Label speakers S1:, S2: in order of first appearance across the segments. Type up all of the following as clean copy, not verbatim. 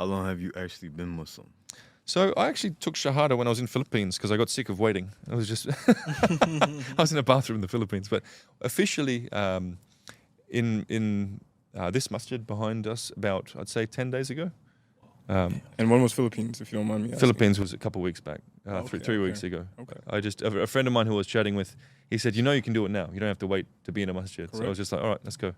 S1: How long have you actually been Muslim?
S2: So I actually took Shahada when I was in Philippines because I got sick of waiting. I was just, I was in a bathroom in the Philippines. But officially, in this masjid behind us, about I'd say 10 days ago.
S3: And when was Philippines, if you don't mind me asking?
S2: Philippines was a couple of weeks back,
S3: Okay,
S2: three
S3: okay.
S2: weeks ago.
S3: Okay.
S2: I just a friend of mine who I was chatting with, he said, you can do it now. You don't have to wait to be in a masjid. So I was just like, all right, let's go.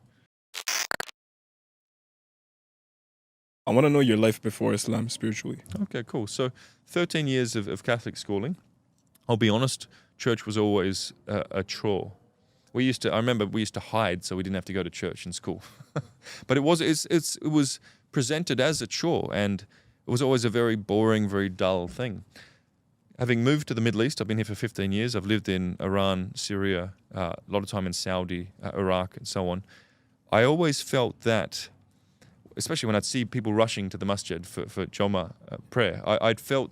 S3: I want to know your life before Islam spiritually.
S2: Okay, cool. So 13 years of Catholic schooling. I'll be honest, church was always a chore. I remember we used to hide so we didn't have to go to church in school. But it was presented as a chore, and it was always a very boring, very dull thing. Having moved to the Middle East, I've been here for 15 years. I've lived in Iran, Syria, a lot of time in Saudi, Iraq, and so on. I always felt that, especially when I'd see people rushing to the masjid for Joma prayer, I'd felt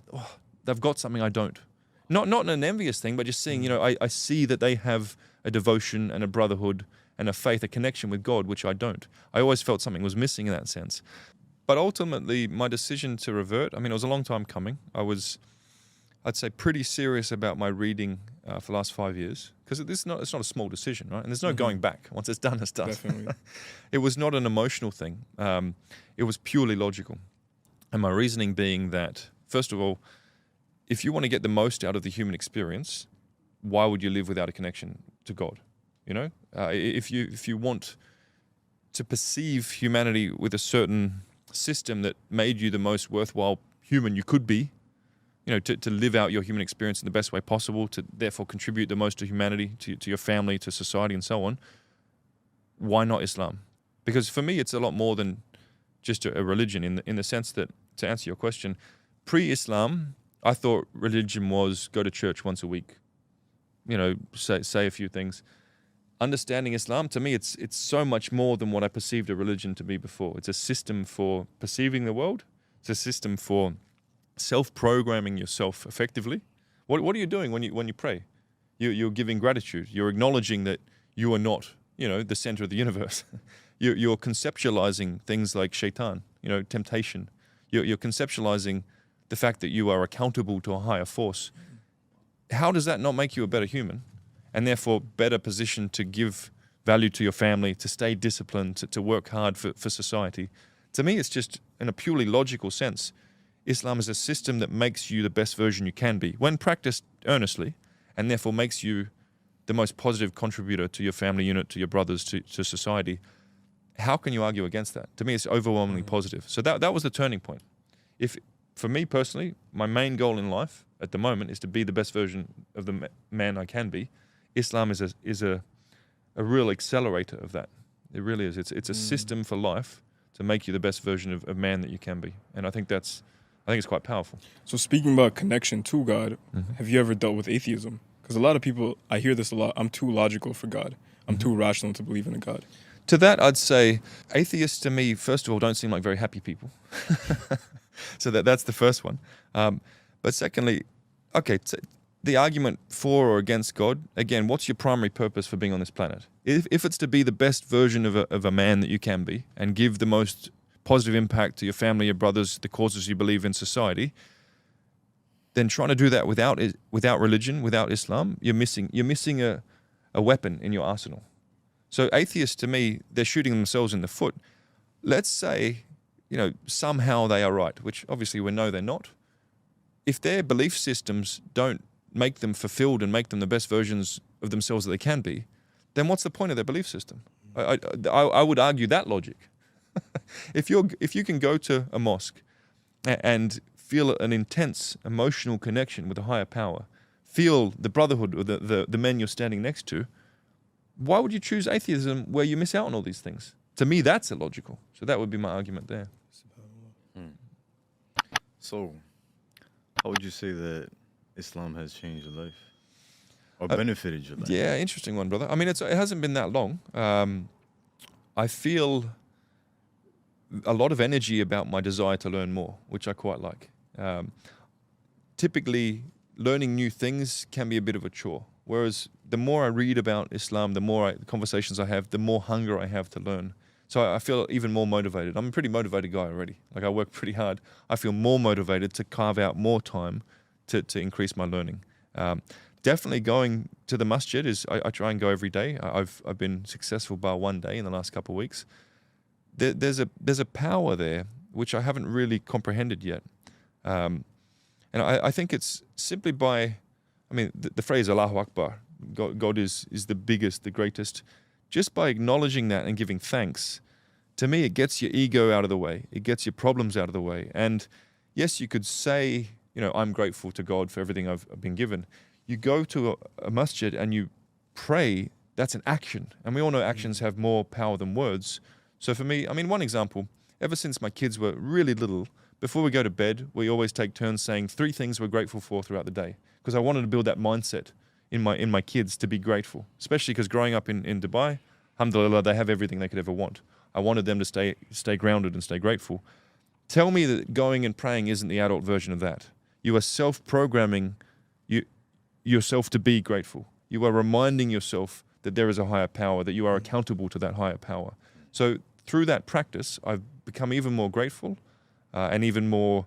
S2: they've got something I don't. Not an envious thing, but just seeing, I see that they have a devotion and a brotherhood and a faith, a connection with God, which I don't. I always felt something was missing in that sense. But ultimately, my decision to revert, it was a long time coming. I'd say, pretty serious about my reading for the last 5 years, because it's not a small decision, right? And there's no going back. Once it's done, it's done.
S3: Definitely.
S2: It was not an emotional thing. It was purely logical. And my reasoning being that, first of all, if you want to get the most out of the human experience, why would you live without a connection to God? If you want to perceive humanity with a certain system that made you the most worthwhile human you could be, to live out your human experience in the best way possible, to therefore contribute the most to humanity, to your family, to society, and so on, why not Islam? Because for me, it's a lot more than just a religion in the sense that, to answer your question, pre-Islam, I thought religion was go to church once a week, say a few things. Understanding Islam, to me, it's so much more than what I perceived a religion to be before. It's a system for perceiving the world. It's a system for self-programming yourself effectively. What are you doing when you pray? You're giving gratitude. You're acknowledging that you are not, the center of the universe. You're conceptualizing things like shaitan, temptation. You're conceptualizing the fact that you are accountable to a higher force. How does that not make you a better human, and therefore better positioned to give value to your family, to stay disciplined, to work hard for society? To me, it's just in a purely logical sense. Islam is a system that makes you the best version you can be when practiced earnestly, and therefore makes you the most positive contributor to your family unit, to your brothers, to society. How can you argue against that? To me, it's overwhelmingly positive. So that was the turning point. For me personally, my main goal in life at the moment is to be the best version of the man I can be. Islam is a real accelerator of that. It really is. It's a system for life to make you the best version of man that you can be. And I think it's quite powerful.
S3: So speaking about connection to God, have you ever dealt with atheism? Because a lot of people, I hear this a lot, I'm too logical for God. I'm too rational to believe in a God.
S2: To that, I'd say atheists to me, first of all, don't seem like very happy people. So that's the first one. But secondly, okay, the argument for or against God, again, what's your primary purpose for being on this planet? If it's to be the best version of a man that you can be and give the most positive impact to your family, your brothers, the causes you believe in society, then trying to do that without religion, without Islam, you're missing a weapon in your arsenal. So atheists, to me, they're shooting themselves in the foot. Let's say, somehow they are right, which obviously we know they're not. If their belief systems don't make them fulfilled and make them the best versions of themselves that they can be, then what's the point of their belief system? I would argue that logic. If you can go to a mosque and feel an intense emotional connection with a higher power, feel the brotherhood of the men you're standing next to, why would you choose atheism where you miss out on all these things? To me, that's illogical. So that would be my argument there.
S1: So, how would you say that Islam has changed your life or benefited your life?
S2: Yeah, interesting one, brother. It hasn't been that long. I feel a lot of energy about my desire to learn more, which I quite like. Typically, learning new things can be a bit of a chore. Whereas the more I read about Islam, the more conversations I have, the more hunger I have to learn. So I feel even more motivated. I'm a pretty motivated guy already. Like I work pretty hard. I feel more motivated to carve out more time to increase my learning. Definitely going to the masjid I try and go every day. I've been successful bar one day in the last couple of weeks. There's a power there which I haven't really comprehended yet. And I think it's simply by, I mean, the phrase Allahu Akbar, God is the biggest, the greatest. Just by acknowledging that and giving thanks, to me, it gets your ego out of the way. It gets your problems out of the way. And yes, you could say, I'm grateful to God for everything I've been given. You go to a masjid and you pray, that's an action. And we all know actions have more power than words. So for me, one example, ever since my kids were really little, before we go to bed, we always take turns saying 3 things we're grateful for throughout the day. Because I wanted to build that mindset in my kids to be grateful, especially because growing up in Dubai, alhamdulillah, they have everything they could ever want. I wanted them to stay grounded and stay grateful. Tell me that going and praying isn't the adult version of that. You are self-programming yourself to be grateful. You are reminding yourself that there is a higher power, that you are accountable to that higher power. So through that practice, I've become even more grateful and even more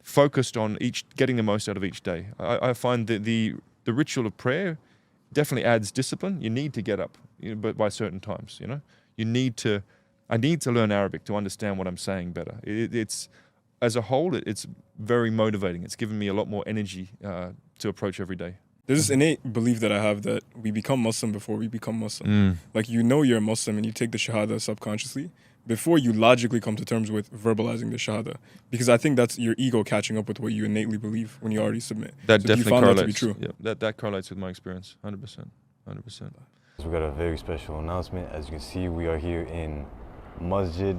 S2: focused on getting the most out of each day. I find that the ritual of prayer definitely adds discipline. You need to get up, but by certain times, I need to learn Arabic to understand what I'm saying better. It's as a whole, it's very motivating. It's given me a lot more energy to approach every day.
S3: There's this innate belief that I have that we become Muslim before we become Muslim. Like you're a Muslim and you take the Shahada subconsciously before you logically come to terms with verbalizing the Shahada. Because I think that's your ego catching up with what you innately believe when you already submit.
S2: That
S3: so
S2: definitely
S3: you found
S2: correlates.
S3: that to be true?
S2: Yeah, that correlates with my experience, 100%. 100%.
S4: We got a very special announcement. As you can see, we are here in Masjid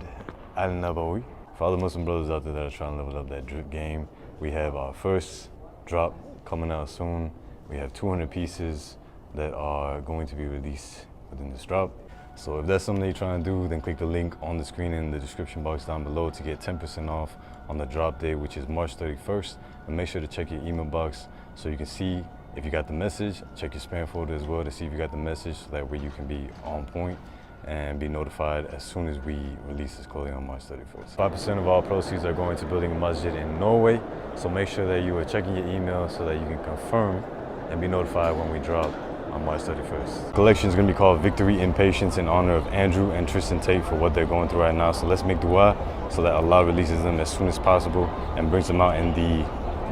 S4: Al-Nabawi. For all the Muslim brothers out there that are trying to level up that drip game, we have our first drop coming out soon. We have 200 pieces that are going to be released within this drop. So if that's something you're trying to do, then click the link on the screen in the description box down below to get 10% off on the drop day, which is March 31st. And make sure to check your email box so you can see if you got the message. Check your spam folder as well to see if you got the message. So that way you can be on point and be notified as soon as we release this clothing on March 31st. 5% of all proceeds are going to building a masjid in Norway. So make sure that you are checking your email so that you can confirm and be notified when we drop on March 31st. The collection is going to be called Victory in Patience in honor of Andrew and Tristan Tate for what they're going through right now. So let's make dua so that Allah releases them as soon as possible and brings them out in the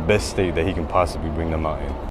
S4: best state that He can possibly bring them out in.